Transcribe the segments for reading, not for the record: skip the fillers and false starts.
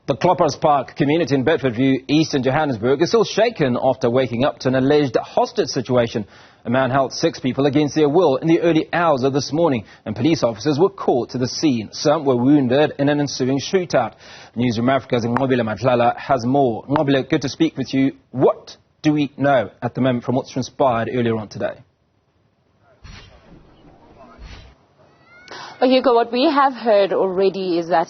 The Kloppers Park community in Bedfordview, Eastern Johannesburg, is still shaken after waking up to an alleged hostage situation. A man held 6 people against their will in the early hours of this morning, and police officers were called to the scene. Some were wounded in an ensuing shootout. Newzroom Afrika's Mavela Masondo has more. Mavela, good to speak with you. What do we know at the moment from what's transpired earlier on today? Hugo, what we have heard already is that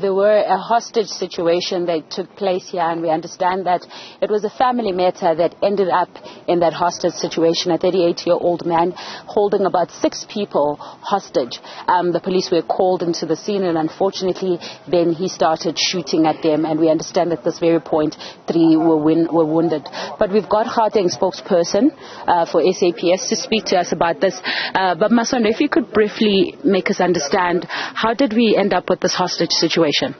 there were a hostage situation that took place here, and we understand that it was a family matter that ended up in that hostage situation. A 38-year-old man holding about 6 people hostage. The police were called into the scene, and unfortunately then he started shooting at them, and we understand at this very point 3 were wounded. But we've got Gauteng spokesperson for SAPS to speak to us about this. But Masondo, if you could briefly make us understand, how did we end up with this hostage situation?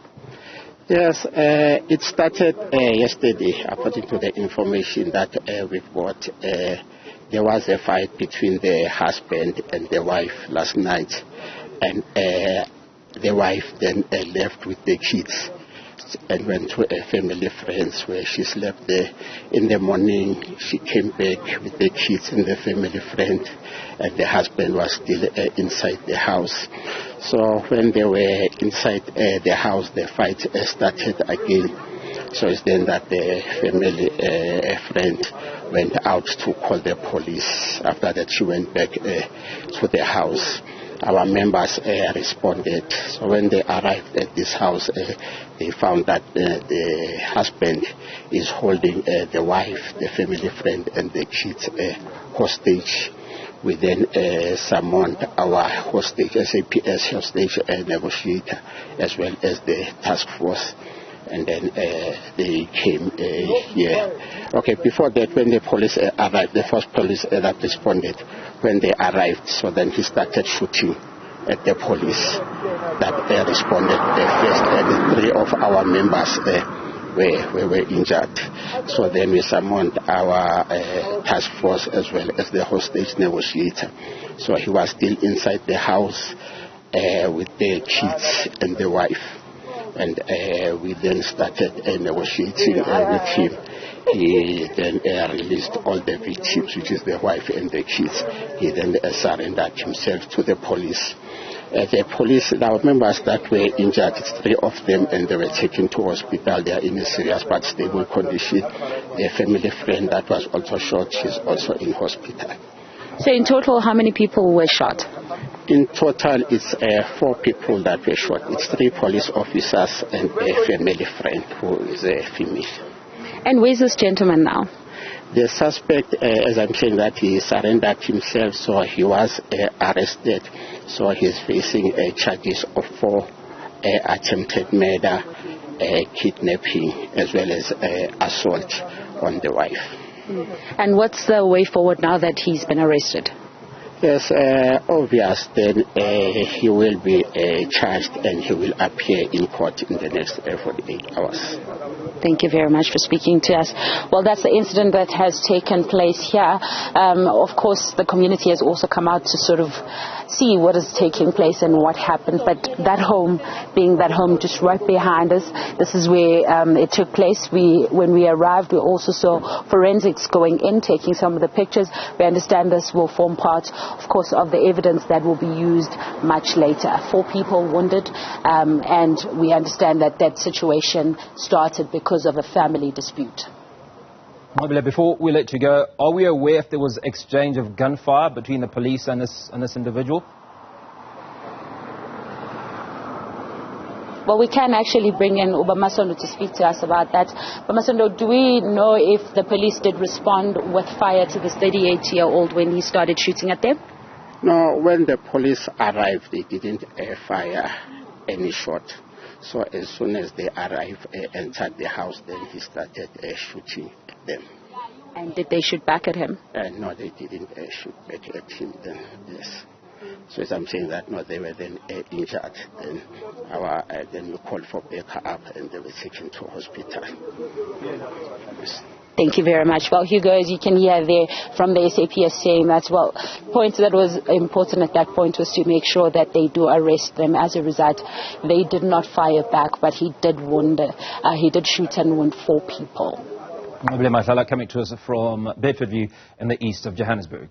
Yes, it started yesterday, according to the information that we've got. There was a fight between the husband and the wife last night, and the wife then left with the kids and went to a family friend's where she slept there. In the morning, she came back with the kids and the family friend, and the husband was still inside the house. So when they were inside the house, the fight started again. So it's then that the family friend went out to call the police. After that, she went back to the house. Our members responded. So when they arrived at this house, they found that the husband is holding the wife, the family friend, and the kids hostage. We then summoned our hostage, SAPS hostage negotiator, as well as the task force. And then they came here. Okay, before that, when the police arrived, the first police that responded, when they arrived, so then he started shooting at the police that responded first, and 3 of our members were injured. So then we summoned our task force as well as the hostage negotiator. So he was still inside the house with the kids and the wife. And we then started negotiating with him. He then released all the victims, which is the wife and the kids. He then surrendered himself to the police. The police, our members that were injured, it's 3 of them, and they were taken to hospital. They are in a serious but stable condition. The family friend that was also shot, she's also in hospital. So in total, how many people were shot? In total, it's 4 people that were shot. It's 3 police officers and a family friend who is a female. And where's this gentleman now? The suspect, as I'm saying, that he surrendered himself, so he was arrested. So he's facing charges of 4 attempted murder, kidnapping, as well as assault on the wife. And what's the way forward now that he's been arrested? Yes, obvious. Then he will be charged and he will appear in court in the next 48 hours. Thank you very much for speaking to us. Well, that's the incident that has taken place here. Of course, the community has also come out to sort of see what is taking place and what happened. But that home, being that home just right behind us, this is where it took place. When we arrived, we also saw forensics going in, taking some of the pictures. We understand this will form part, of course, of the evidence that will be used much later. 4 people wounded, and we understand that that situation started because of a family dispute. Mavela, before we let you go, are we aware if there was exchange of gunfire between the police and this individual? Well, we can actually bring in Masondo to speak to us about that. But Masondo, do we know if the police did respond with fire to this 38-year-old when he started shooting at them? No, when the police arrived, they didn't fire any shot. So as soon as they arrived, entered the house, then he started shooting at them. And did they shoot back at him? No, they didn't shoot back at him then, yes. So as I'm saying that, no, they were then injured. Then we called for backup and they were taken to hospital. Yes. Thank you very much. Well, Hugo, as you can hear there from the SAPS saying that, well, point that was important at that point was to make sure that they do arrest them. As a result, they did not fire back, but he did shoot and wound 4 people. Mavela Masondo coming to us from Bedfordview in the east of Johannesburg.